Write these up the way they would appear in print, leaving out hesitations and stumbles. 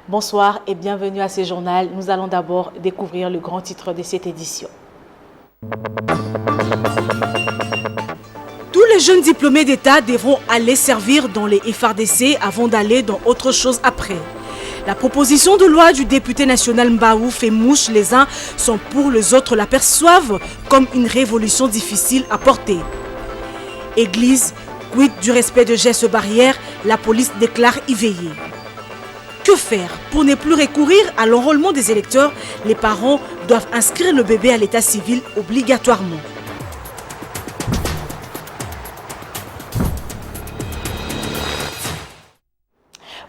Bonsoir et bienvenue à ce journal. Nous allons d'abord découvrir le grand titre de cette édition. Tous les jeunes diplômés d'État devront aller servir dans les FRDC avant d'aller dans autre chose après. La proposition de loi du député national Mbaou fait mouche, les uns sont pour, les autres l'aperçoivent comme une révolution difficile à porter. Église, quid du respect de gestes barrières, la police déclare y veiller. Que faire? Pour ne plus recourir à l'enrôlement des électeurs, les parents doivent inscrire le bébé à l'état civil obligatoirement.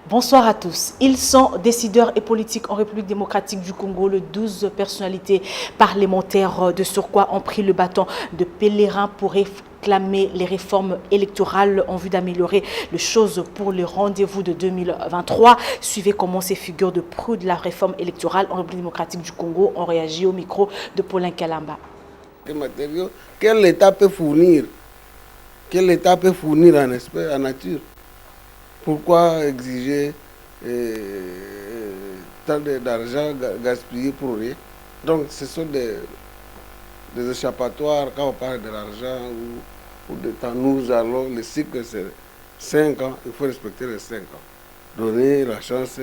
Bonsoir à tous. Ils sont décideurs et politiques en République démocratique du Congo. Les 12 personnalités parlementaires de surcroît ont pris le bâton de pèlerin pour réclamer les réformes électorales en vue d'améliorer les choses pour le rendez-vous de 2023. Suivez comment ces figures de proue de la réforme électorale en République démocratique du Congo ont réagi au micro de Paulin Kalamba. Quel État peut fournir? Quel État peut fournir en espèces, en nature? Pourquoi exiger tant d'argent gaspillé pour rien? Donc ce sont des échappatoires quand on parle de l'argent ou de temps. Nous allons, le cycle c'est 5 ans, il faut respecter les 5 ans. Donner la chance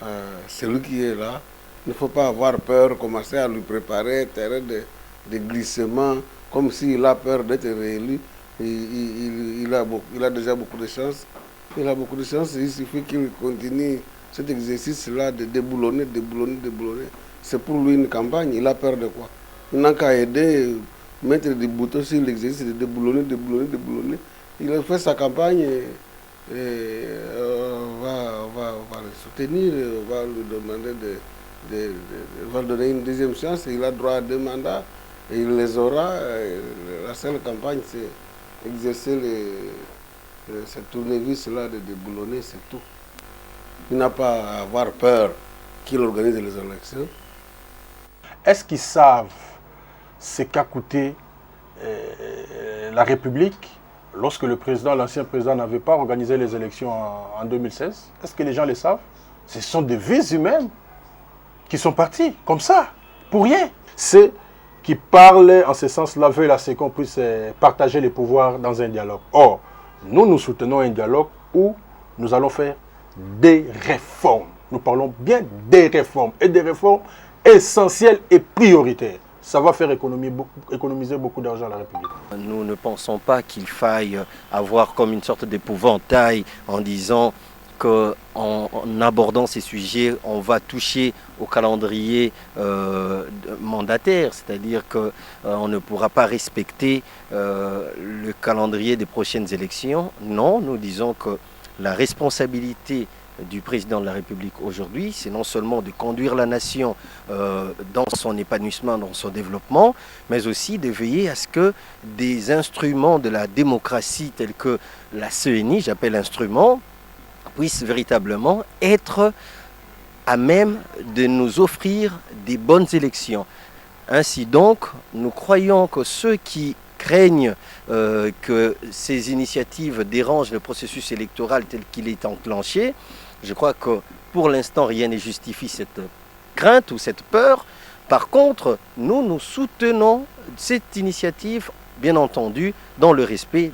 à celui qui est là. Il ne faut pas avoir peur, commencer à lui préparer un terrain de glissement, comme s'il a peur d'être réélu. Il a déjà beaucoup de chance. Il a beaucoup de chance, il suffit qu'il continue cet exercice-là de déboulonner. C'est pour lui une campagne, il a peur de quoi? Il n'a qu'à aider, mettre des boutons sur l'exercice de déboulonner. Il a fait sa campagne et on va le soutenir, on va lui demander on va lui donner une deuxième chance. Il a droit à 2 mandats et il les aura. La seule campagne, c'est exercer cette tournevis-là de déboulonner, c'est tout. Il n'a pas à avoir peur qu'il organise les élections. Est-ce qu'ils savent ce qu'a coûté la République lorsque l'ancien président n'avait pas organisé les élections en 2016? Est-ce que les gens le savent? Ce sont des vies humaines qui sont parties comme ça, pour rien. Ceux qui parlent en ce sens-là veulent assez qu'on puisse partager les pouvoirs dans un dialogue. Or, nous soutenons un dialogue où nous allons faire des réformes. Nous parlons bien des réformes et des réformes essentielles et prioritaires. Ça va faire économiser beaucoup d'argent à la République. Nous ne pensons pas qu'il faille avoir comme une sorte d'épouvantail en disant qu'en abordant ces sujets, on va toucher au calendrier mandataire, c'est-à-dire qu'on ne pourra pas respecter le calendrier des prochaines élections. Non, nous disons que la responsabilité du président de la République aujourd'hui, c'est non seulement de conduire la nation dans son épanouissement, dans son développement, mais aussi de veiller à ce que des instruments de la démocratie tels que la CENI, j'appelle instrument, puissent véritablement être à même de nous offrir des bonnes élections. Ainsi donc, nous croyons que ceux qui craignent que ces initiatives dérangent le processus électoral tel qu'il est enclenché, je crois que pour l'instant, rien ne justifie cette crainte ou cette peur. Par contre, nous soutenons cette initiative, bien entendu, dans le respect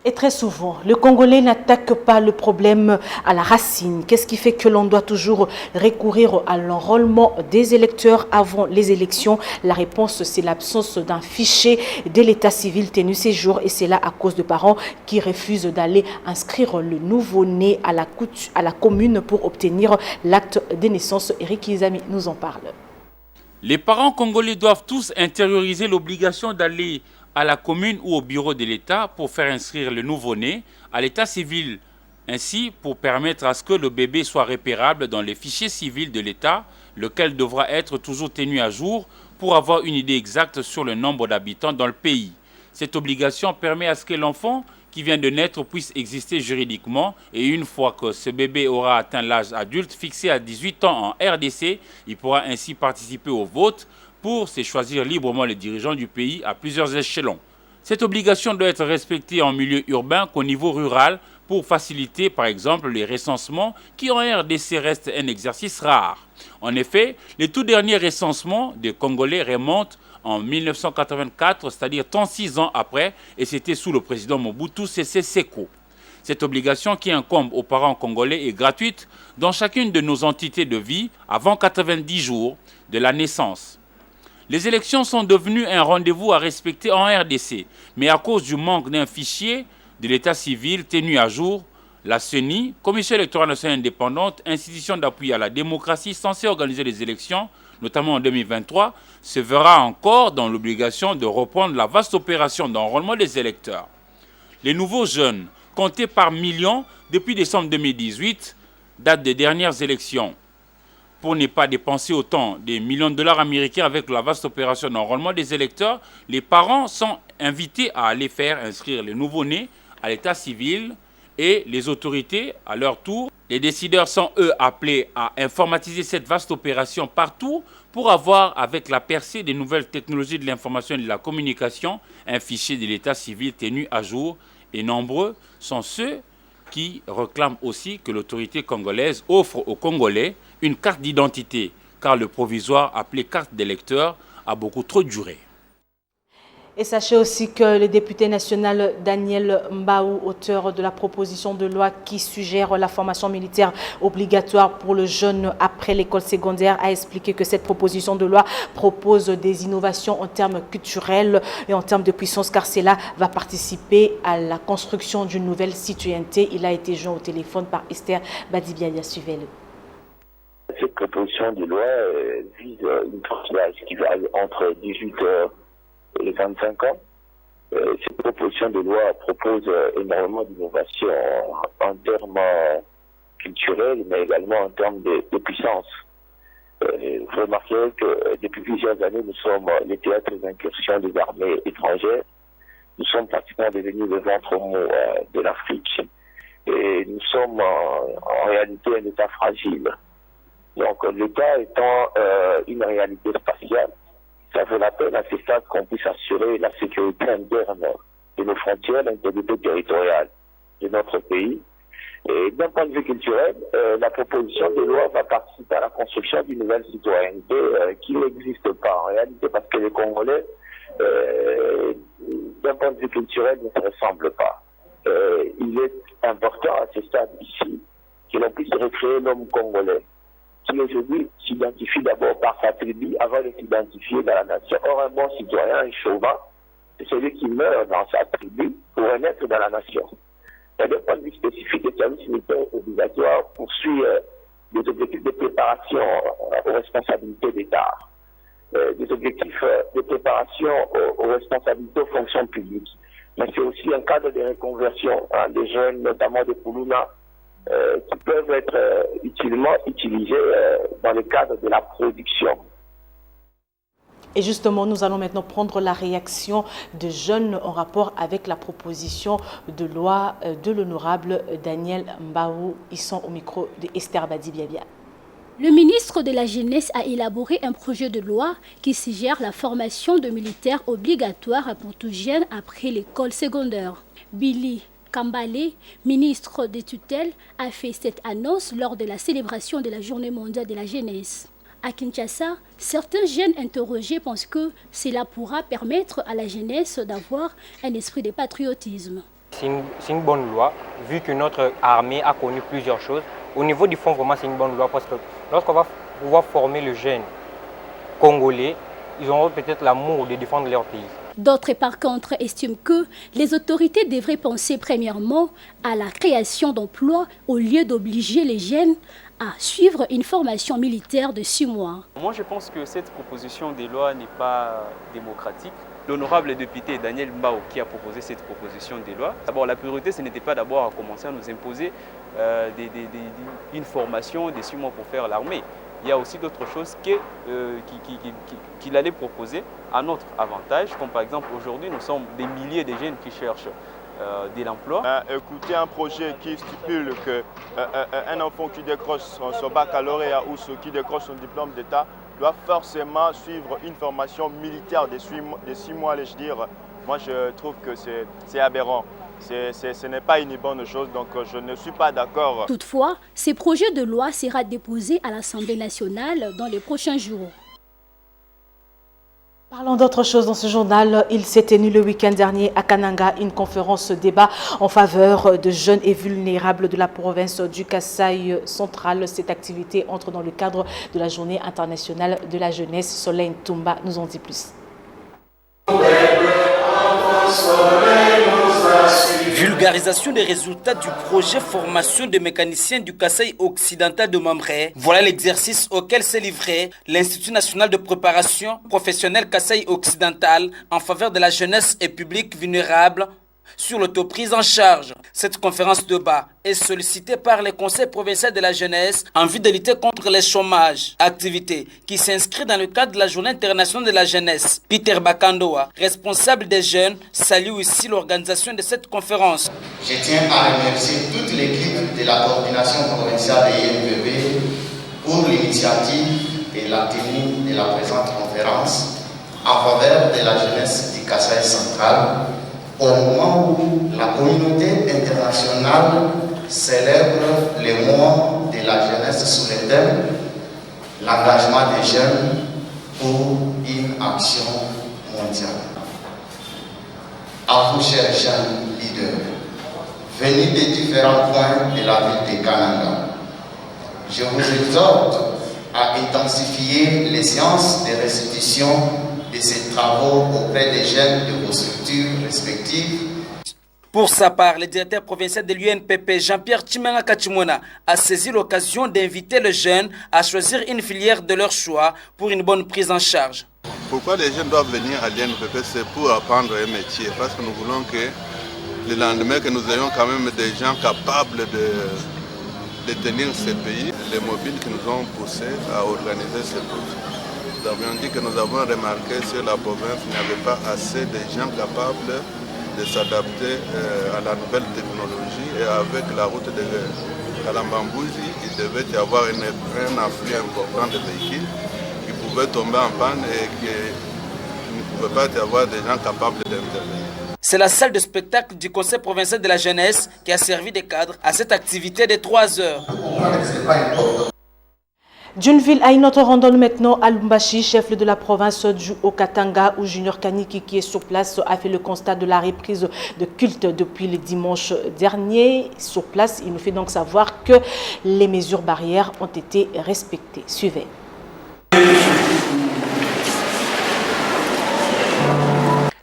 de... Et très souvent, le Congolais n'attaque pas le problème à la racine. Qu'est-ce qui fait que l'on doit toujours recourir à l'enrôlement des électeurs avant les élections? La réponse, c'est l'absence d'un fichier de l'état civil tenu ces jours, et c'est là à cause de parents qui refusent d'aller inscrire le nouveau-né à la commune pour obtenir l'acte de naissance. Eric Izami nous en parle. Les parents congolais doivent tous intérioriser l'obligation d'aller à la commune ou au bureau de l'État pour faire inscrire le nouveau-né à l'état civil. Ainsi, pour permettre à ce que le bébé soit repérable dans les fichiers civils de l'État, lequel devra être toujours tenu à jour pour avoir une idée exacte sur le nombre d'habitants dans le pays. Cette obligation permet à ce que l'enfant qui vient de naître puisse exister juridiquement, et une fois que ce bébé aura atteint l'âge adulte fixé à 18 ans en RDC, il pourra ainsi participer au vote pour se choisir librement les dirigeants du pays à plusieurs échelons. Cette obligation doit être respectée en milieu urbain qu'au niveau rural pour faciliter par exemple les recensements qui en RDC restent un exercice rare. En effet, les tout derniers recensements des Congolais remontent en 1984, c'est-à-dire 36 ans après, et c'était sous le président Mobutu Sese Seko. Cette obligation qui incombe aux parents congolais est gratuite dans chacune de nos entités de vie avant 90 jours de la naissance. Les élections sont devenues un rendez-vous à respecter en RDC, mais à cause du manque d'un fichier de l'état civil tenu à jour, la CENI, Commission électorale nationale indépendante, institution d'appui à la démocratie censée organiser les élections, notamment en 2023, se verra encore dans l'obligation de reprendre la vaste opération d'enrôlement des électeurs. Les nouveaux jeunes, comptés par millions depuis décembre 2018, date des dernières élections. Pour ne pas dépenser autant des millions de dollars américains avec la vaste opération d'enrôlement des électeurs, les parents sont invités à aller faire inscrire les nouveau-nés à l'état civil et les autorités, à leur tour, les décideurs sont eux appelés à informatiser cette vaste opération partout pour avoir, avec la percée des nouvelles technologies de l'information et de la communication, un fichier de l'état civil tenu à jour. Et nombreux sont ceux qui réclament aussi que l'autorité congolaise offre aux Congolais une carte d'identité, car le provisoire appelé carte d'électeur a beaucoup trop duré. Et sachez aussi que le député national Daniel Mbaou, auteur de la proposition de loi qui suggère la formation militaire obligatoire pour le jeune après l'école secondaire, a expliqué que cette proposition de loi propose des innovations en termes culturels et en termes de puissance, car cela va participer à la construction d'une nouvelle citoyenneté. Il a été joint au téléphone par Esther Badibiadia. Suivez-le. Cette proposition de loi vise une tranche d'âge qui va entre 18 et 25 ans. Cette proposition de loi propose énormément d'innovations en termes culturels, mais également en termes de puissance. Vous remarquerez que depuis plusieurs années, nous sommes les théâtres d'incursion des armées étrangères. Nous sommes pratiquement devenus le ventre mou de l'Afrique. Et nous sommes en réalité un État fragile. Donc l'État étant une réalité spatiale, ça vaut la peine à ce stade qu'on puisse assurer la sécurité interne de nos frontières, l'intégrité territoriale de notre pays. Et d'un point de vue culturel, la proposition de loi va participer à la construction d'une nouvelle citoyenneté qui n'existe pas en réalité parce que les Congolais, d'un point de vue culturel, ne se ressemblent pas. Il est important à ce stade ici que l'on puisse recréer l'homme congolais, qui aujourd'hui s'identifie d'abord par sa tribu avant de s'identifier dans la nation. Or, un bon citoyen, un chauvin, c'est celui qui meurt dans sa tribu pour renaître dans la nation. Et d'un point de vue spécifique, le service militaire obligatoire poursuit des objectifs de préparation aux responsabilités d'État, des objectifs de préparation aux responsabilités aux fonctions publiques. Mais c'est aussi un cadre de reconversion des jeunes, notamment des Puluna, qui peuvent être utilement utilisés dans le cadre de la production. Et justement, nous allons maintenant prendre la réaction de jeunes en rapport avec la proposition de loi de l'honorable Daniel Mbaou. Ils sont au micro de Esther Badibiadia. Le ministre de la Jeunesse a élaboré un projet de loi qui suggère la formation de militaires obligatoire pour tout jeune après l'école secondaire. Billy Kambale, ministre des tutelles, a fait cette annonce lors de la célébration de la Journée mondiale de la jeunesse. À Kinshasa, certains jeunes interrogés pensent que cela pourra permettre à la jeunesse d'avoir un esprit de patriotisme. C'est une bonne loi, vu que notre armée a connu plusieurs choses. Au niveau du fonds, vraiment, c'est une bonne loi parce que lorsqu'on va pouvoir former les jeunes congolais, ils auront peut-être l'amour de défendre leur pays. D'autres, par contre, estiment que les autorités devraient penser premièrement à la création d'emplois au lieu d'obliger les jeunes à suivre une formation militaire de 6 mois. Moi, je pense que cette proposition de loi n'est pas démocratique. L'honorable député Daniel Mbao qui a proposé cette proposition de loi, d'abord la priorité ce n'était pas d'abord à commencer à nous imposer une formation de 6 mois pour faire l'armée. Il y a aussi d'autres choses qu'il allait proposer à notre avantage, comme par exemple aujourd'hui nous sommes des milliers de jeunes qui cherchent de l'emploi. Écoutez un projet qui stipule qu'un enfant qui décroche son baccalauréat ou ceux qui décrochent son diplôme d'État doit forcément suivre une formation militaire de 6 mois, allais-je dire. Moi, je trouve que c'est aberrant. Ce n'est pas une bonne chose, donc je ne suis pas d'accord. Toutefois, ce projet de loi sera déposé à l'Assemblée nationale dans les prochains jours. Parlons d'autre chose dans ce journal. Il s'est tenu le week-end dernier à Kananga une conférence débat en faveur de jeunes et vulnérables de la province du Kasaï central. Cette activité entre dans le cadre de la Journée internationale de la jeunesse. Soleil Toumba nous en dit plus. Vulgarisation des résultats du projet formation de mécaniciens du Kasaï occidental de Mamré. Voilà l'exercice auquel s'est livré l'Institut national de préparation professionnelle Kasaï occidental en faveur de la jeunesse et public vulnérable sur l'autoprise en charge. Cette conférence de débat est sollicitée par le Conseil provincial de la jeunesse en vue de lutter contre le chômage. Activité qui s'inscrit dans le cadre de la Journée internationale de la jeunesse. Peter Bakandoa, responsable des jeunes, salue aussi l'organisation de cette conférence. Je tiens à remercier toute l'équipe de la coordination provinciale de l'INPP pour l'initiative et la tenue de la présente conférence en faveur de la jeunesse du Kasaï central, au moment où la communauté internationale célèbre le mois de la jeunesse sous le thème « L'engagement des jeunes pour une action mondiale ». À vous, chers jeunes leaders, venus des différents points de la ville de Kananga, je vous exhorte à intensifier les séances de restitution de ces travaux auprès des jeunes de vos structures respectives. Pour sa part, le directeur provincial de l'UNPP, Jean-Pierre Chimanga Kachimona, a saisi l'occasion d'inviter les jeunes à choisir une filière de leur choix pour une bonne prise en charge. Pourquoi les jeunes doivent venir à l'UNPP? C'est pour apprendre un métier, parce que nous voulons que le lendemain, que nous ayons quand même des gens capables de tenir ce pays, les mobiles qui nous ont poussés à organiser ce projet. Nous avions dit que nous avons remarqué sur la province qu'il n'y avait pas assez de gens capables de s'adapter à la nouvelle technologie, et avec la route de Kalambambouji, il devait y avoir un afflux important de véhicules qui pouvaient tomber en panne et qu'il ne pouvait pas y avoir des gens capables d'intervenir. C'est la salle de spectacle du Conseil provincial de la jeunesse qui a servi de cadre à cette activité de 3 heures. D'une ville à une autre, rendons-nous maintenant à Lumbashi, chef de la province du Haut-Katanga, où Junior Kaniki, qui est sur place, a fait le constat de la reprise de culte depuis le dimanche dernier. Sur place, il nous fait donc savoir que les mesures barrières ont été respectées. Suivez.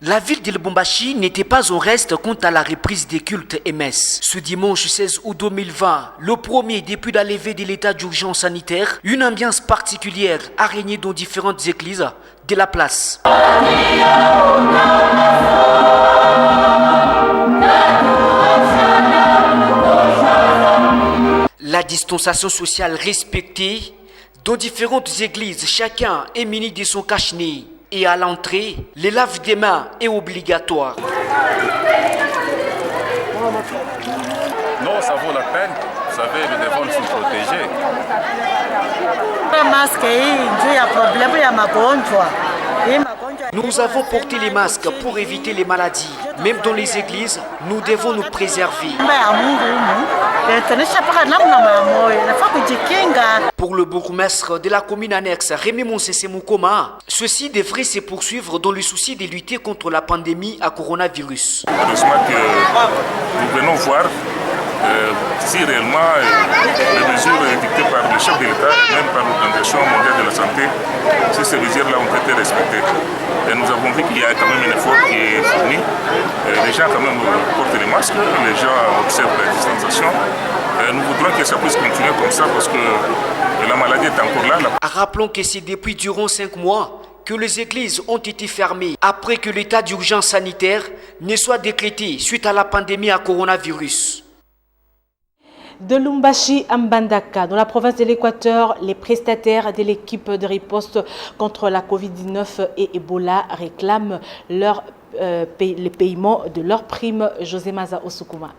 La ville de Lubumbashi n'était pas en reste quant à la reprise des cultes et messes. Ce dimanche 16 août 2020, le premier depuis la levée de l'état d'urgence sanitaire, une ambiance particulière a régné dans différentes églises de la place. La distanciation sociale respectée dans différentes églises, chacun est muni de son cache-nez. Et à l'entrée, le lave des mains est obligatoire. Non, ça vaut la peine. Vous savez, nous devons nous protéger. Nous avons porté les masques pour éviter les maladies. Même dans les églises, nous devons nous préserver. Pour le bourgmestre de la commune annexe, Rémi Monsese Moukoma, ceci devrait se poursuivre dans le souci de lutter contre la pandémie à coronavirus. Heureusement que nous venons voir si réellement les mesures dictées par le chef de l'État, même par l'Organisation mondiale de la santé, si ces mesures-là ont été respectées. Et nous avons vu qu'il y a quand même un effort qui est fourni. Les gens quand même portent les masques, les gens observent la distanciation. Nous voudrons que ça puisse continuer comme ça parce que la maladie est encore là. Rappelons que c'est depuis durant 5 mois que les églises ont été fermées après que l'état d'urgence sanitaire ne soit décrété suite à la pandémie à coronavirus. De Lumbashi à Mbandaka, dans la province de l'Équateur, les prestataires de l'équipe de riposte contre la Covid-19 et Ebola réclament le paiement de leurs primes. José Maza Osukuma.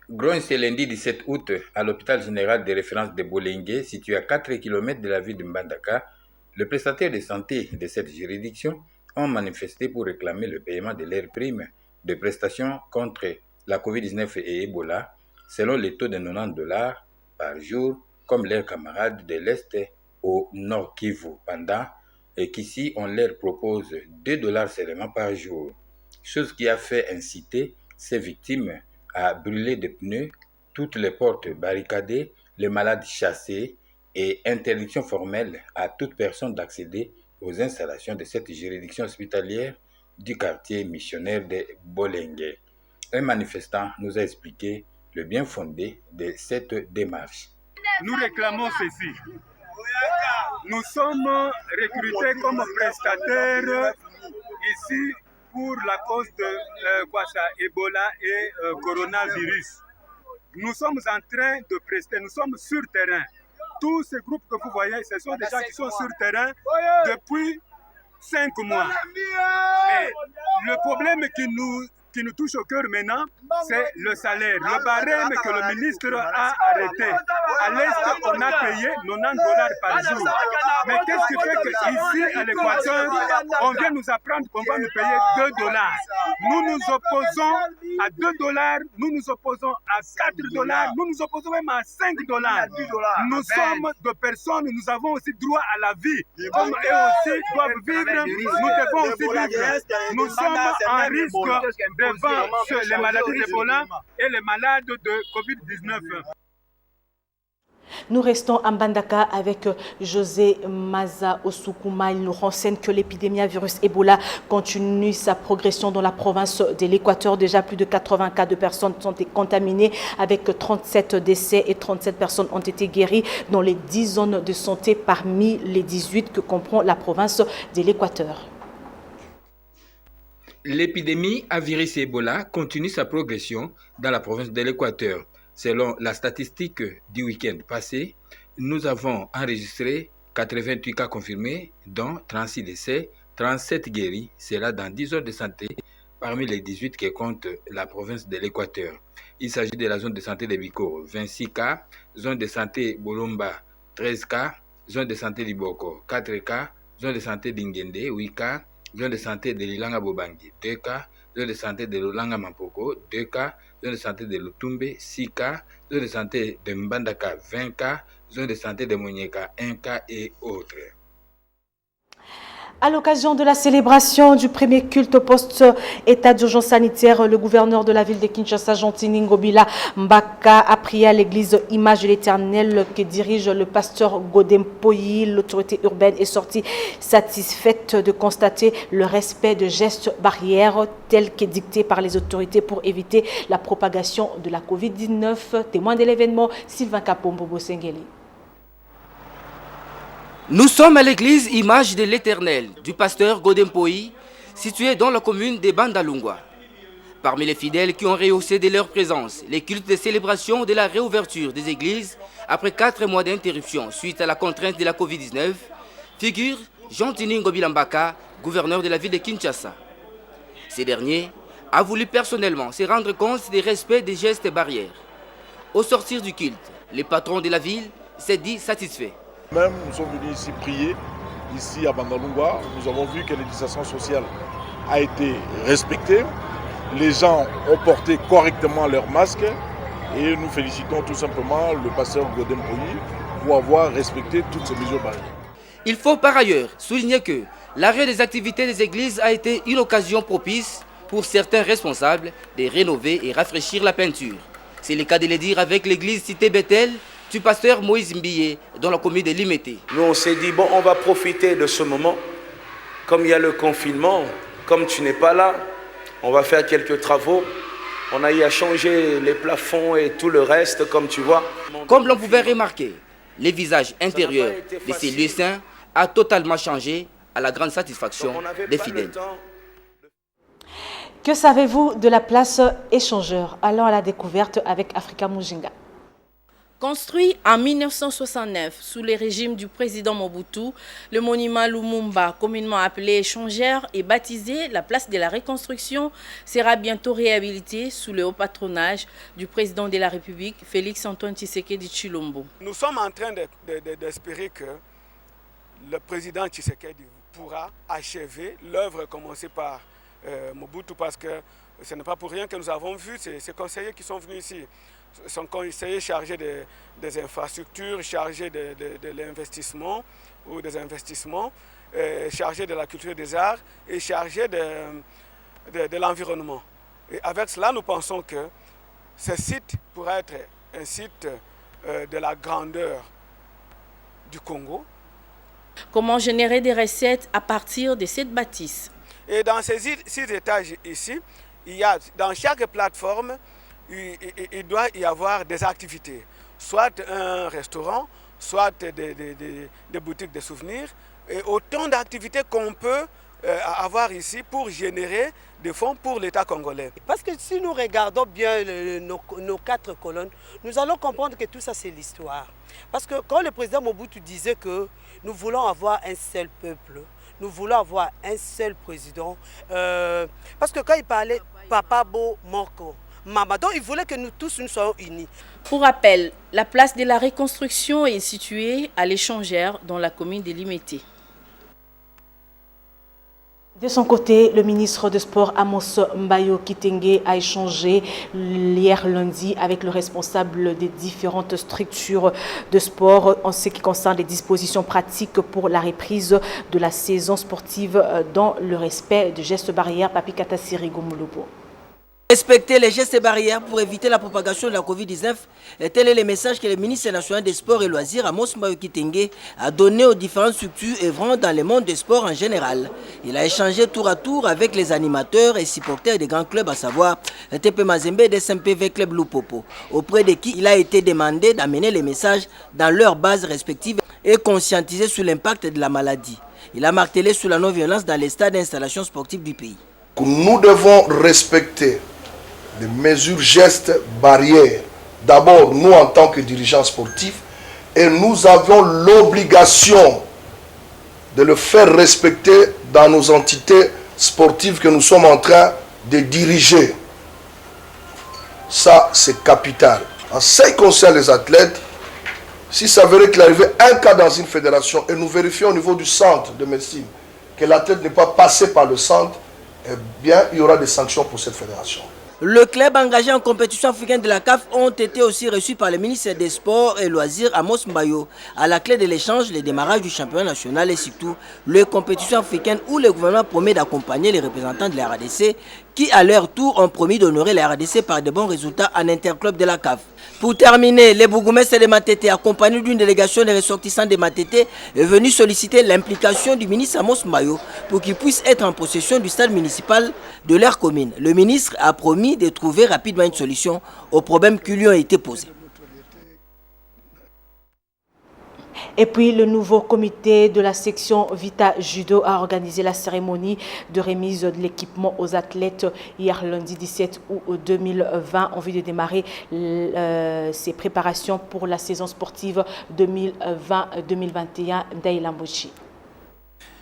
Grogne ce lundi 17 août à l'hôpital général de référence de Bolengue, situé à 4 km de la ville de Mbandaka, le prestataire de santé de cette juridiction ont manifesté pour réclamer le paiement de leurs primes de prestations contre la Covid-19 et Ebola, selon les taux de $90 par jour, comme leurs camarades de l'Est au Nord Kivu, pendant et qu'ici on leur propose $2 seulement par jour, chose qui a fait inciter ces victimes à brûler des pneus, toutes les portes barricadées, les malades chassés et interdiction formelle à toute personne d'accéder aux installations de cette juridiction hospitalière du quartier missionnaire de Bolengue. Un manifestant nous a expliqué le bien fondé de cette démarche. Nous réclamons ceci. Nous sommes recrutés comme prestataires ici pour la cause de Ebola et coronavirus. Nous sommes en train de prester, nous sommes sur terrain. Tous ces groupes que vous voyez, ce sont des gens qui sont sur terrain depuis 5 mois. Mais le problème qui nous touche au cœur maintenant, c'est le salaire. Le barème que le ministre a arrêté. À l'Est, on a payé $90 par jour. Mais qu'est-ce qui fait qu'ici, à l'Équateur, on vient nous apprendre qu'on va nous payer $2. Nous nous opposons à $2, nous nous opposons à $4, nous nous opposons même à $5. Nous sommes de personnes, nous avons aussi droit à la vie. Comme eux aussi doivent vivre, nous devons aussi vivre. Nous sommes en risque devant les maladies d'Ebola et les malades de Covid-19. Nous restons à Mbandaka avec José Maza Osukuma. Il nous renseigne que l'épidémie virus Ebola continue sa progression dans la province de l'Équateur. Déjà plus de 80 cas de personnes sont contaminées avec 37 décès et 37 personnes ont été guéries dans les 10 zones de santé parmi les 18 que comprend la province de l'Équateur. L'épidémie à virus Ebola continue sa progression dans la province de l'Équateur. Selon la statistique du week-end passé, nous avons enregistré 88 cas confirmés, dont 36 décès, 37 guéris, cela dans 10 zones de santé, parmi les 18 que compte la province de l'Équateur. Il s'agit de la zone de santé de Biko, 26 cas, zone de santé Bolomba, 13 cas, zone de santé d'Iboko, 4 cas, zone de santé d'Ingende, 8 cas, zone de santé de Lilanga Bobangi, 2 cas, zone de santé de Lolanga Mampoko, 2 cas, zone de santé de Lutumbe, 6 cas, zone de santé de Mbandaka, 20 cas, zone de santé de Monyeka, 1 cas et autres. À l'occasion de la célébration du premier culte post-état d'urgence sanitaire, le gouverneur de la ville de Kinshasa, Jean-Tini Ngobila Mbaka, a prié à l'église Image de l'Éternel que dirige le pasteur Godem Poyi. L'autorité urbaine est sortie satisfaite de constater le respect de gestes barrières tels que dictés par les autorités pour éviter la propagation de la Covid-19. Témoin de l'événement, Sylvain Kapombo Bosengeli. Nous sommes à l'église Image de l'Éternel du pasteur Godem Poyi, située dans la commune de Bandalungwa. Parmi les fidèles qui ont rehaussé de leur présence les cultes de célébration de la réouverture des églises après 4 mois d'interruption suite à la contrainte de la Covid-19, figure Jean-Tini Ngobila Mbaka, gouverneur de la ville de Kinshasa. Ce dernier a voulu personnellement se rendre compte des respects des gestes barrières. Au sortir du culte, le patron de la ville s'est dit satisfait. Même, nous sommes venus ici prier, ici à Bandalungwa. Nous avons vu que la distanciation sociale a été respectée. les gens ont porté correctement leur masque et nous félicitons tout simplement le pasteur Godem Poyi pour avoir respecté toutes ces mesures barrières. Il faut par ailleurs souligner que l'arrêt des activités des églises a été une occasion propice pour certains responsables de rénover et rafraîchir la peinture. C'est le cas de le dire avec l'église Cité Bethel du pasteur Moïse Mbiye dans la commune de Limete. Nous on s'est dit, bon, on va profiter de ce moment. Comme il y a le confinement, comme tu n'es pas là, on va faire quelques travaux. On a eu à changer les plafonds et tout le reste, comme tu vois. Comme l'on pouvait remarquer, le visage intérieur de ces lieux saints a totalement changé à la grande satisfaction des fidèles. Que savez-vous de la place échangeur? Allons à la découverte avec Africa Mujinga. Construit en 1969 sous le régime du président Mobutu, le monument Lumumba, communément appelé échangeur et baptisé la place de la Reconstruction, sera bientôt réhabilité sous le haut patronage du président de la République, Félix-Antoine Tshisekedi Tshilombo. Nous sommes en train d'espérer que le président Tshisekedi pourra achever l'œuvre commencée par Mobutu, parce que ce n'est pas pour rien que nous avons vu ces conseillers qui sont venus ici. Son conseiller chargé des infrastructures, chargé de l'investissement ou des investissements, chargé de la culture et des arts et chargé de l'environnement. Et avec cela, nous pensons que ce site pourrait être un site de la grandeur du Congo. Comment générer des recettes à partir de cette bâtisse? Et dans ces 6 étages ici, il y a dans chaque plateforme, il doit y avoir des activités, soit un restaurant, soit des boutiques de souvenirs, et autant d'activités qu'on peut avoir ici pour générer des fonds pour l'État congolais. Parce que si nous regardons bien nos 4 colonnes, nous allons comprendre que tout ça c'est l'histoire. Parce que quand le président Mobutu disait que nous voulons avoir un seul peuple, nous voulons avoir un seul président, parce que quand il parlait Papa Bo Moko, Mamadou, il voulait que nous tous nous soyons unis. Pour rappel, la place de la Reconstruction est située à l'Échangeur dans la commune de Limete. De son côté, le ministre des Sports Amos Mbayo Kitenge a échangé hier lundi avec le responsable des différentes structures de sport en ce qui concerne les dispositions pratiques pour la reprise de la saison sportive dans le respect de gestes barrières. Papi Katasiri Gomulubo. Respecter les gestes barrières pour éviter la propagation de la Covid-19, tel est le message que le ministre national des Sports et Loisirs, Amos Mbayo Kitenge, a donné aux différentes structures œuvrant dans le monde des sports en général. Il a échangé tour à tour avec les animateurs et supporters des grands clubs, à savoir TP Mazembe et SMPV Club Lupopo, auprès de qui il a été demandé d'amener les messages dans leurs bases respectives et conscientiser sur l'impact de la maladie. Il a martelé sur la non-violence dans les stades d'installation sportive du pays. Nous devons respecter les mesures, gestes, barrières. D'abord, nous en tant que dirigeants sportifs, et nous avons l'obligation de le faire respecter dans nos entités sportives que nous sommes en train de diriger. Ça, c'est capital. En ce qui concerne les athlètes, s'il s'avérait qu'il arrivait un cas dans une fédération et nous vérifions au niveau du centre de médecine que l'athlète n'est pas passé par le centre, eh bien, il y aura des sanctions pour cette fédération. Le club engagé en compétition africaine de la CAF ont été aussi reçus par le ministre des Sports et Loisirs, Amos Mbayo, à la clé de l'échange, le démarrage du championnat national et surtout les compétitions africaines où le gouvernement promet d'accompagner les représentants de la RDC qui, à leur tour, ont promis d'honorer la RDC par de bons résultats en interclub de la CAF. Pour terminer, les bourgmestres de Matete, accompagnés d'une délégation des ressortissants de Matete, est venu solliciter l'implication du ministre Amos Mbayo pour qu'il puisse être en possession du stade municipal de leur commune. Le ministre a promis de trouver rapidement une solution aux problèmes qui lui ont été posés. Et puis, le nouveau comité de la section Vita Judo a organisé la cérémonie de remise de l'équipement aux athlètes hier lundi 17 août 2020 en vue de démarrer ses préparations pour la saison sportive 2020-2021 d'Ailambochi.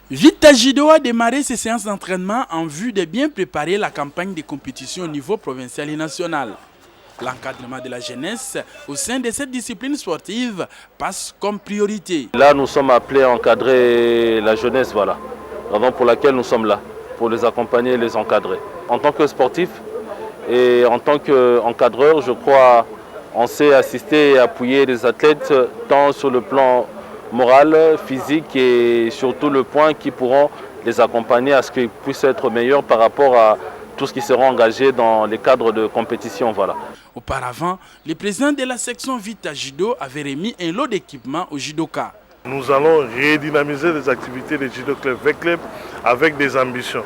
Vita Judo a démarré ses séances d'entraînement en vue de bien préparer la campagne de compétition au niveau provincial et national. L'encadrement de la jeunesse au sein de cette discipline sportive passe comme priorité. Là, nous sommes appelés à encadrer la jeunesse, voilà. Raison pour laquelle nous sommes là, pour les accompagner et les encadrer. En tant que sportif, Et en tant qu'encadreur, je crois, on sait assister et appuyer les athlètes tant sur le plan moral, physique et surtout le point qui pourront les accompagner à ce qu'ils puissent être meilleurs par rapport à tous qui seront engagés dans les cadres de compétition. Voilà. Auparavant, le président de la section Vita Judo avait remis un lot d'équipements aux judokas. Nous allons redynamiser les activités des judo clubs V-Club avec des ambitions.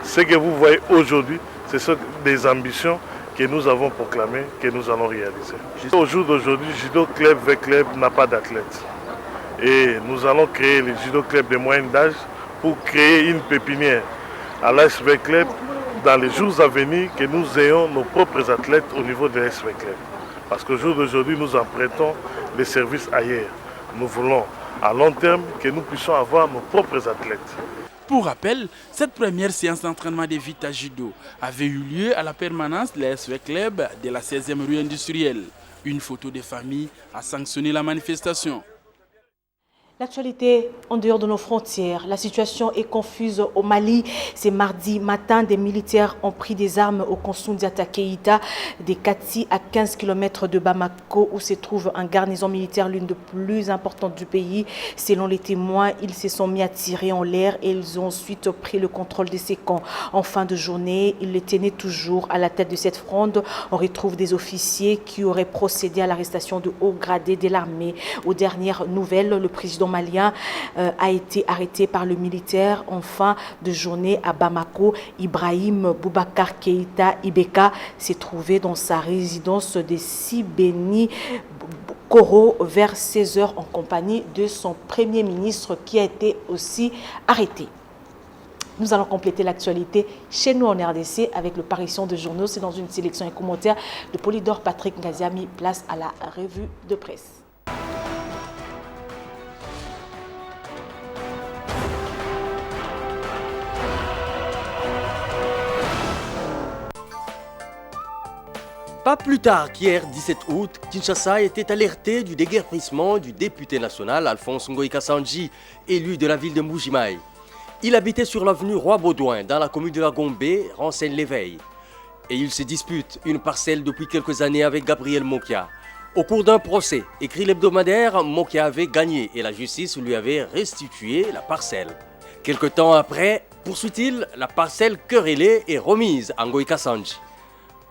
Ce que vous voyez aujourd'hui, ce sont des ambitions que nous avons proclamées, que nous allons réaliser. Au jour d'aujourd'hui, Judo Club V-Club n'a pas d'athlètes. Et nous allons créer les judo clubs de moyenne d'âge pour créer une pépinière à l'ASV Club dans les jours à venir, que nous ayons nos propres athlètes au niveau de l'ASV Club. Parce qu'au jour d'aujourd'hui, nous empruntons les services ailleurs. Nous voulons à long terme que nous puissions avoir nos propres athlètes. Pour rappel, cette première séance d'entraînement de Vita Judo avait eu lieu à la permanence de l'ASV Club de la 16e rue industrielle. Une photo de famille a sanctionné la manifestation. L'actualité en dehors de nos frontières, la situation est confuse au Mali. C'est mardi matin, des militaires ont pris des armes au Konsum Diatta Keïta, des Kati à 15 km de Bamako, où se trouve une garnison militaire, l'une des plus importantes du pays. Selon les témoins, ils se sont mis à tirer en l'air et ils ont ensuite pris le contrôle de ces camps. En fin de journée, ils les tenaient toujours à la tête de cette fronde. On retrouve des officiers qui auraient procédé à l'arrestation de hauts gradés de l'armée. Aux dernières nouvelles, le président malien a été arrêté par le militaire en fin de journée à Bamako. Ibrahim Boubacar Keïta Ibeka s'est trouvé dans sa résidence de Sibeni Koro vers 16h en compagnie de son premier ministre qui a été aussi arrêté. Nous allons compléter l'actualité chez nous en RDC avec le parution de journaux. C'est dans une sélection et commentaire de Polydor Patrick Ngaziami. Place à la revue de presse. Pas plus tard qu'hier, 17 août, Kinshasa était alerté du déguerpissement du député national Alphonse Ngoï Kassanji, élu de la ville de Mbujimaï. Il habitait sur l'avenue Roi-Baudouin, dans la commune de la Gombe, renseigne l'éveil. Et il se dispute une parcelle depuis quelques années avec Gabriel Mokia. Au cours d'un procès, écrit l'hebdomadaire, Mokia avait gagné et la justice lui avait restitué la parcelle. Quelque temps après, poursuit-il, la parcelle querellée est remise à Ngoï Kassanji.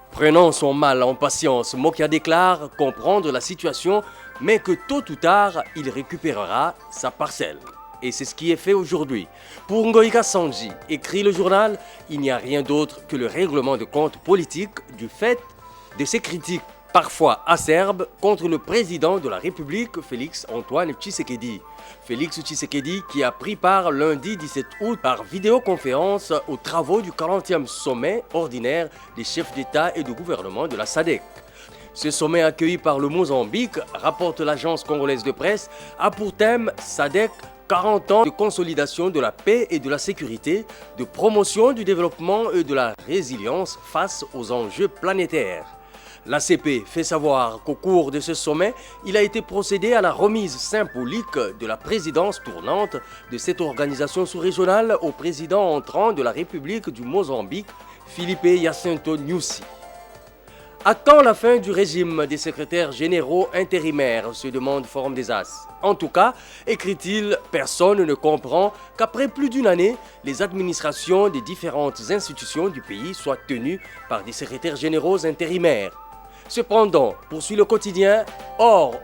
Prenant son mal en patience, Mokia déclare comprendre la situation, mais que tôt ou tard, il récupérera sa parcelle. Et c'est ce qui est fait aujourd'hui. Pour Ngoï Kassanji, écrit le journal, il n'y a rien d'autre que le règlement de compte politique du fait de ses critiques, parfois acerbes, contre le président de la République, Félix Antoine Tshisekedi. Félix Tshisekedi qui a pris part lundi 17 août par vidéoconférence aux travaux du 40e sommet ordinaire des chefs d'État et de gouvernement de la SADC. Ce sommet accueilli par le Mozambique, rapporte l'agence congolaise de presse, a pour thème SADC 40 ans de consolidation de la paix et de la sécurité, de promotion du développement et de la résilience face aux enjeux planétaires. L'ACP fait savoir qu'au cours de ce sommet, il a été procédé à la remise symbolique de la présidence tournante de cette organisation sous-régionale au président entrant de la République du Mozambique, Filipe Jacinto Nyusi. À quand la fin du régime des secrétaires généraux intérimaires, se demande Forum des As. En tout cas, écrit-il, personne ne comprend qu'après plus d'une année, les administrations des différentes institutions du pays soient tenues par des secrétaires généraux intérimaires. Cependant, poursuit le quotidien, or,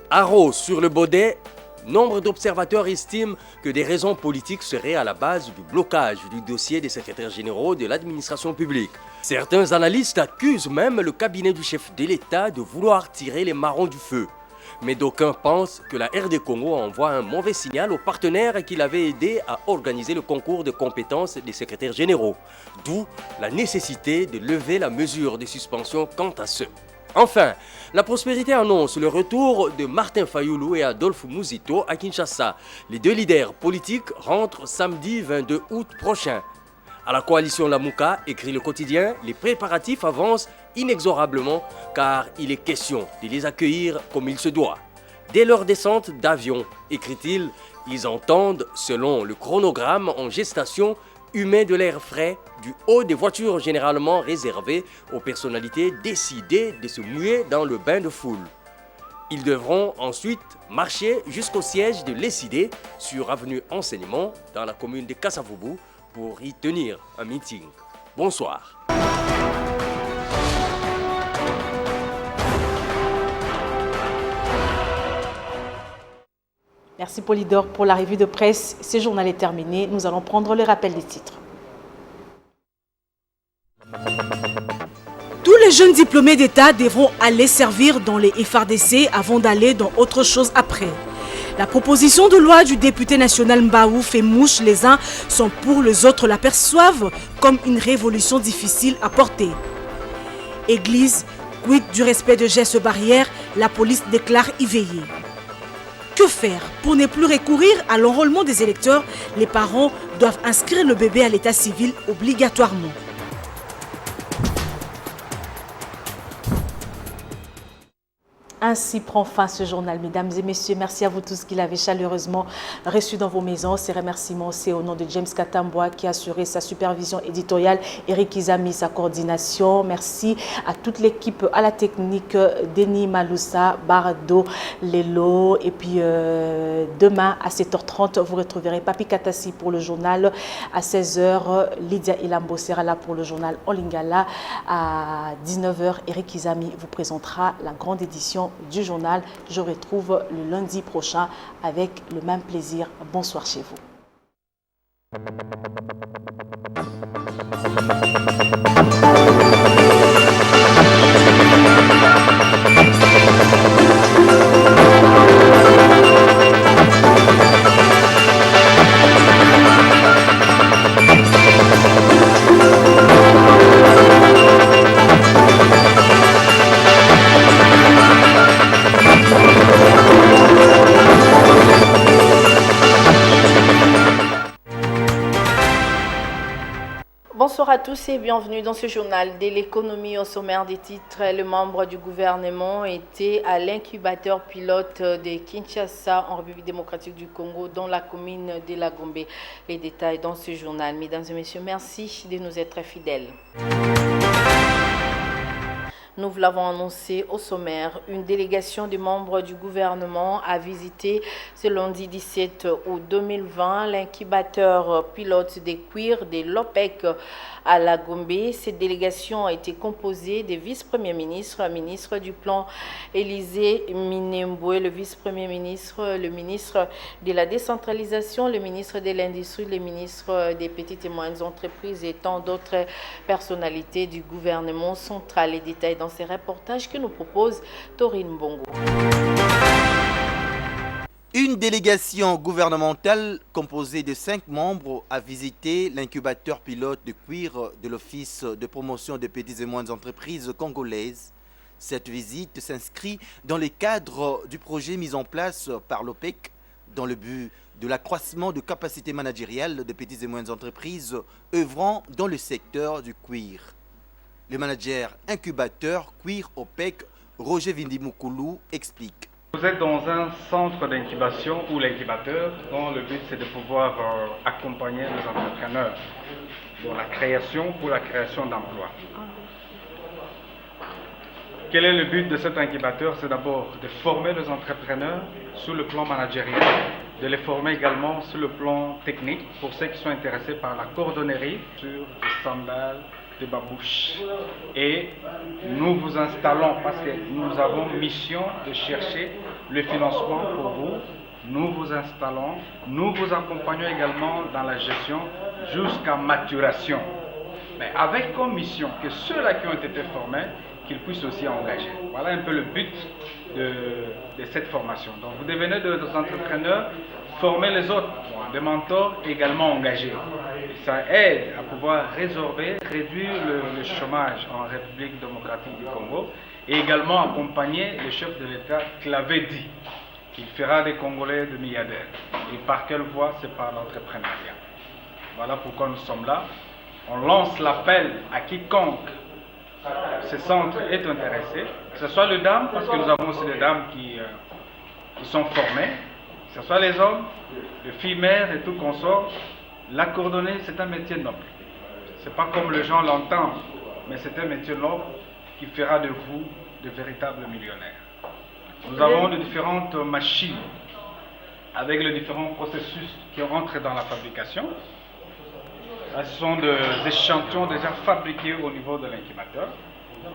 haro sur le baudet, nombre d'observateurs estiment que des raisons politiques seraient à la base du blocage du dossier des secrétaires généraux de l'administration publique. Certains analystes accusent même le cabinet du chef de l'État de vouloir tirer les marrons du feu. Mais d'aucuns pensent que la RD Congo envoie un mauvais signal aux partenaires qui l'avaient aidé à organiser le concours de compétences des secrétaires généraux. D'où la nécessité de lever la mesure de suspension quant à ceux. Enfin, la Prospérité annonce le retour de Martin Fayoulou et Adolphe Mouzito à Kinshasa. Les deux leaders politiques rentrent samedi 22 août prochain. À la coalition Lamouka, écrit le quotidien, les préparatifs avancent inexorablement car il est question de les accueillir comme il se doit. Dès leur descente d'avion, écrit-il, ils entendent, selon le chronogramme en gestation, humer de l'air frais du haut des voitures généralement réservées aux personnalités décidées de se muer dans le bain de foule. Ils devront ensuite marcher jusqu'au siège de l'ECID sur avenue Enseignement dans la commune de Kasavubu pour y tenir un meeting. Bonsoir. Merci Polydor pour la revue de presse. Ce journal est terminé. Nous allons prendre le rappel des titres. Tous les jeunes diplômés d'État devront aller servir dans les FRDC avant d'aller dans autre chose après. La proposition de loi du député national Mbaou fait mouche, les uns sont pour, les autres l'aperçoivent comme une révolution difficile à porter. Église, quid du respect de gestes barrières, la police déclare y veiller. Que faire? Pour ne plus recourir à l'enrôlement des électeurs, les parents doivent inscrire le bébé à l'état civil obligatoirement. Ainsi prend fin ce journal, mesdames et messieurs. Merci à vous tous qui l'avez chaleureusement reçu dans vos maisons. Ces remerciements, c'est au nom de James Katamboa qui a assuré sa supervision éditoriale, Eric Izami, sa coordination. Merci à toute l'équipe, à la technique, Denis Maloussa, Bardo, Lelo. Et puis demain à 7h30, vous retrouverez Papi Katassi pour le journal. À 16h, Lydia Ilambo sera là pour le journal en lingala. À 19h, Eric Izami vous présentera la grande édition du journal. Je retrouve le lundi prochain avec le même plaisir. Bonsoir chez Bonsoir à tous et bienvenue dans ce journal de l'économie. Au sommaire des titres, le membre du gouvernement était à l'incubateur pilote de Kinshasa en République démocratique du Congo dans la commune de la Gombe. Les détails dans ce journal. Mesdames et messieurs, merci de nous être fidèles. Nous vous l'avons annoncé au sommaire, une délégation des membres du gouvernement a visité ce lundi 17 août 2020 l'incubateur pilote des cuirs de l'OPEC à la Gombe. Cette délégation a été composée des vice-premiers ministres, le ministre du Plan Élisée Minemboué, le vice-premier ministre, le ministre de la décentralisation, le ministre de l'Industrie, le ministre des petites et moyennes entreprises et tant d'autres personnalités du gouvernement central. Les détails dans ces reportages que nous propose Taurine Bongo. Une délégation gouvernementale composée de 5 membres a visité l'incubateur pilote de cuir de l'Office de promotion des petites et moyennes entreprises congolaises. Cette visite s'inscrit dans le cadre du projet mis en place par l'OPEC dans le but de l'accroissement de capacités managériales des petites et moyennes entreprises œuvrant dans le secteur du cuir. Le manager incubateur cuir OPEC, Roger Vindimoukoulou, explique. Vous êtes dans un centre d'incubation ou l'incubateur dont le but c'est de pouvoir accompagner les entrepreneurs pour la création d'emplois. Quel est le but de cet incubateur? C'est d'abord de former les entrepreneurs sur le plan managérial, de les former également sur le plan technique pour ceux qui sont intéressés par la cordonnerie, sur des sandales, des babouches. Et nous vous installons, parce que nous avons mission de chercher le financement pour vous, nous vous installons, nous vous accompagnons également dans la gestion jusqu'à maturation. Mais avec comme mission que ceux-là qui ont été formés, qu'ils puissent aussi engager. Voilà un peu le but de cette formation. Donc vous devenez des entrepreneurs, former les autres, des mentors également engagés. Et ça aide à pouvoir résorber, réduire le chômage en République démocratique du Congo et également accompagner le chef de l'État qui l'avait dit qu'il fera des Congolais de milliardaires. Et par quelle voie? C'est par l'entrepreneuriat. Voilà pourquoi nous sommes là. On lance l'appel à quiconque ce centre est intéressé, que ce soit les dames, parce que nous avons aussi des dames qui sont formées, que ce soit les hommes, les filles mères et tout consort, La coordonnée, c'est un métier noble. Ce n'est pas comme les gens l'entendent, mais c'est un métier noble qui fera de vous de véritables millionnaires. Nous avons de différentes machines avec les différents processus qui rentrent dans la fabrication. Ce sont des échantillons déjà fabriqués au niveau de l'incubateur.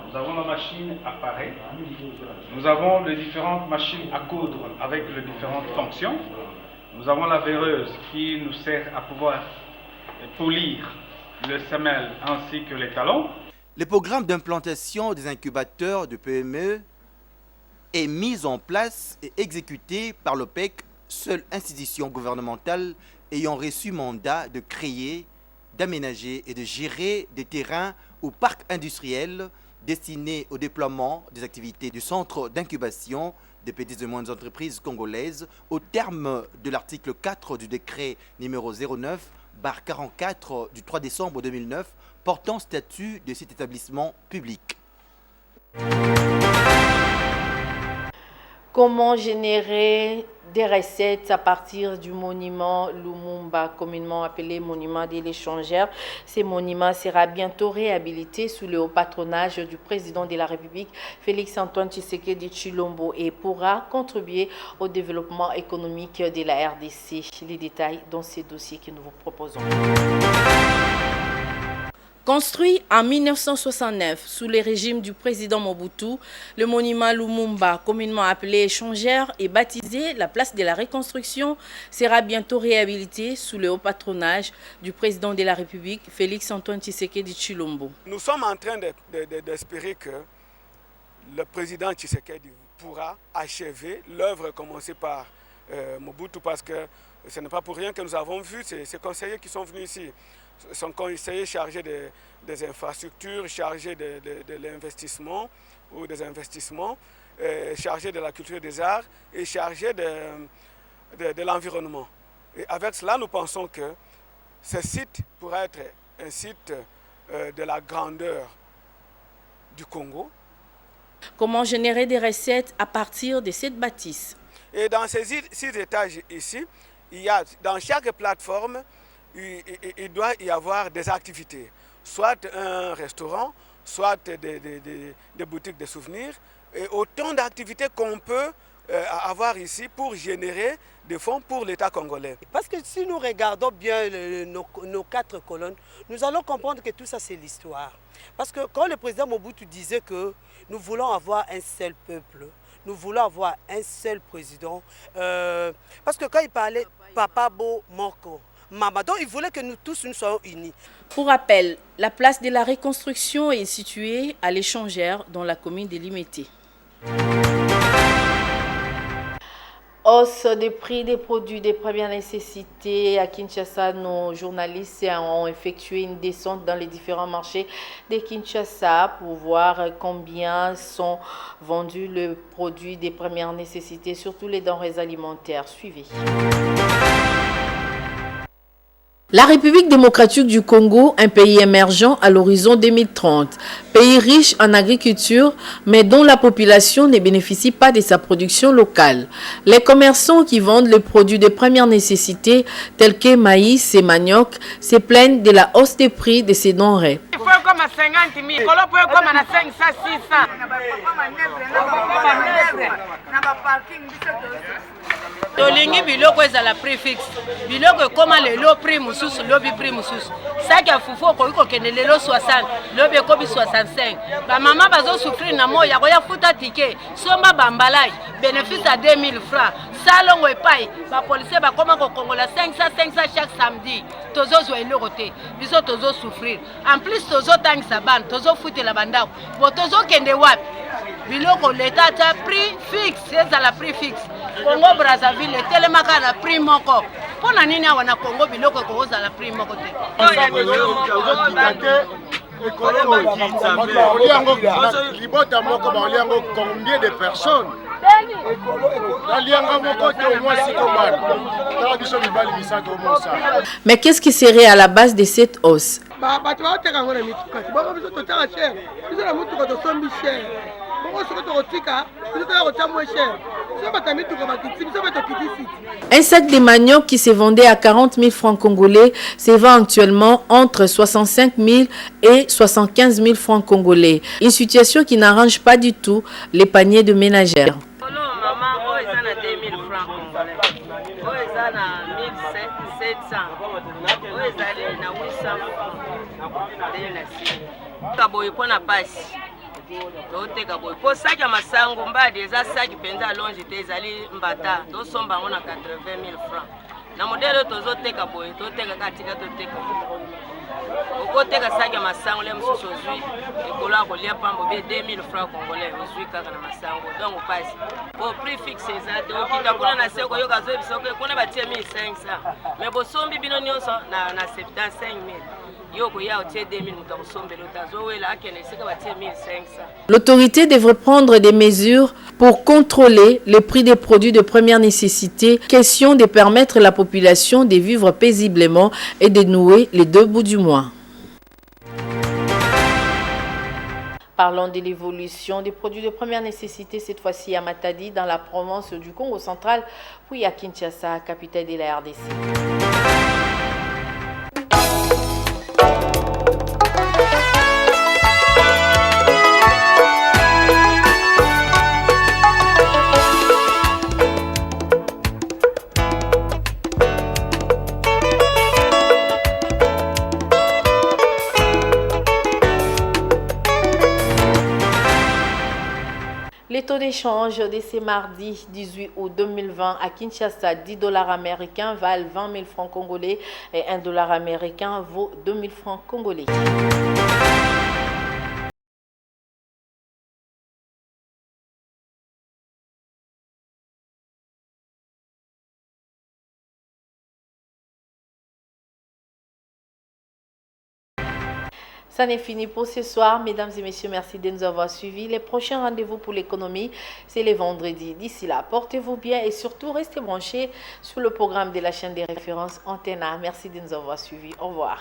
Nous avons la machine à parer. Nous avons les différentes machines à coudre avec les différentes fonctions. Nous avons la verreuse qui nous sert à pouvoir polir le semelle ainsi que les talons. Le programme d'implantation des incubateurs de PME est mis en place et exécuté par l'OPEC, seule institution gouvernementale ayant reçu mandat de créer, d'aménager et de gérer des terrains ou parcs industriels destinés au déploiement des activités du centre d'incubation des petites et moyennes entreprises congolaises au terme de l'article 4 du décret numéro 09/44 du 3 décembre 2009 portant statut de cet établissement public. Comment générer des recettes à partir du monument Lumumba, communément appelé monument de l'échangeur? Ce monument sera bientôt réhabilité sous le haut patronage du président de la République, Félix-Antoine Tshisekedi Tshilombo, et pourra contribuer au développement économique de la RDC. Les détails dans ces dossiers que nous vous proposons. Construit en 1969 sous le régime du président Mobutu, le monument Lumumba, communément appelé échangeur et baptisé la place de la Reconstruction, sera bientôt réhabilité sous le haut patronage du président de la République, Félix-Antoine Tshisekedi Tshilombo. Nous sommes en train d'espérer que le président Tshisekedi pourra achever l'œuvre commencée par Mobutu, parce que ce n'est pas pour rien que nous avons vu ces conseillers qui sont venus ici. Son conseiller chargé des infrastructures, chargé de l'investissement ou des investissements, chargé de la culture et des arts et chargé de l'environnement. Et avec cela, nous pensons que ce site pourrait être un site de la grandeur du Congo. Comment générer des recettes à partir de cette bâtisse? Et dans ces 6 étages ici, il y a dans chaque plateforme, il doit y avoir des activités, soit un restaurant, soit des boutiques de souvenirs, et autant d'activités qu'on peut avoir ici pour générer des fonds pour l'État congolais. Parce que si nous regardons bien nos 4 colonnes, nous allons comprendre que tout ça c'est l'histoire. Parce que quand le président Mobutu disait que nous voulons avoir un seul peuple, nous voulons avoir un seul président, parce que quand il parlait Papa Bo Moko, Mamadou, il voulait que nous tous nous soyons unis. Pour rappel, la place de la Reconstruction est située à l'Échangeur dans la commune de Limete. Hausse des prix des produits de première nécessité à Kinshasa. Nos journalistes ont effectué une descente dans les différents marchés de Kinshasa pour voir combien sont vendus les produits de première nécessité, surtout les denrées alimentaires. Suivez. La République démocratique du Congo, un pays émergent à l'horizon 2030, pays riche en agriculture, mais dont la population ne bénéficie pas de sa production locale. Les commerçants qui vendent les produits de première nécessité, tels que maïs et manioc, se plaignent de la hausse des prix de ces denrées. Il faut comme à 50 000, il faut comme à 500, 600. Tolingi biloko ezala prix fixe. Biloko ekoma lelo prix mususu, lobi prix mususu. Saki ya fufu okoki kokende lelo 60, lobi ekomi 65. Bamama bazosufrir na moya koya futa tike, somba bambalai, bénéfice à 2000 francs. Salongo epai, bapolisier bakoma kokongola 500 chaque samedi. Tozozwa eloko te, biso tozosufrir. En plus tozotangisa bana, tozofutela bandako. Bo tozokende wapi? Biloko l'État a prix fixe, c'est à la prix fixe. Congo Brazzaville, telemaka na prix moko. Pona nini awa na Congo biloko ko za la prix moko te. Libota moko ba oliango combien de personnes? Mais qu'est-ce qui serait à la base de cette hausse? Un sac de manioc qui se vendait à 40 000 francs congolais se vend actuellement entre 65 000 et 75 000 francs congolais. Une situation qui n'arrange pas du tout les paniers de ménagères. toteka boye po saki ya masango mbadi eza saki mpenza alonge te ezali mbata tosomba yango na 80 000 francs na modele tozoteka boye toteka katika toteka okoteka saki ya masango le mosusu ozwi ekolo ya kolia pambo be 2000 francs congolais ozwi kaka na masango donc pasi po prix fixe eza te okita kuna na se koyoka azoyebisa oke kuna batie 1500 mais bosombi bino nyonso na 75 000. L'autorité devrait prendre des mesures pour contrôler les prix des produits de première nécessité, question de permettre à la population de vivre paisiblement et de nouer les deux bouts du mois. Parlons de l'évolution des produits de première nécessité, cette fois-ci à Matadi, dans la province du Congo central, puis à Kinshasa, capitale de la RDC. Les taux d'échange de ce mardi 18 août 2020 à Kinshasa, 10 $ américains valent 20 000 francs congolais et 1 $ américain vaut 2 000 francs congolais. Ça n'est fini pour ce soir. Mesdames et messieurs, merci de nous avoir suivis. Les prochains rendez-vous pour l'économie, c'est les vendredis. D'ici là, portez-vous bien et surtout, restez branchés sur le programme de la chaîne des références Antena. Merci de nous avoir suivis. Au revoir.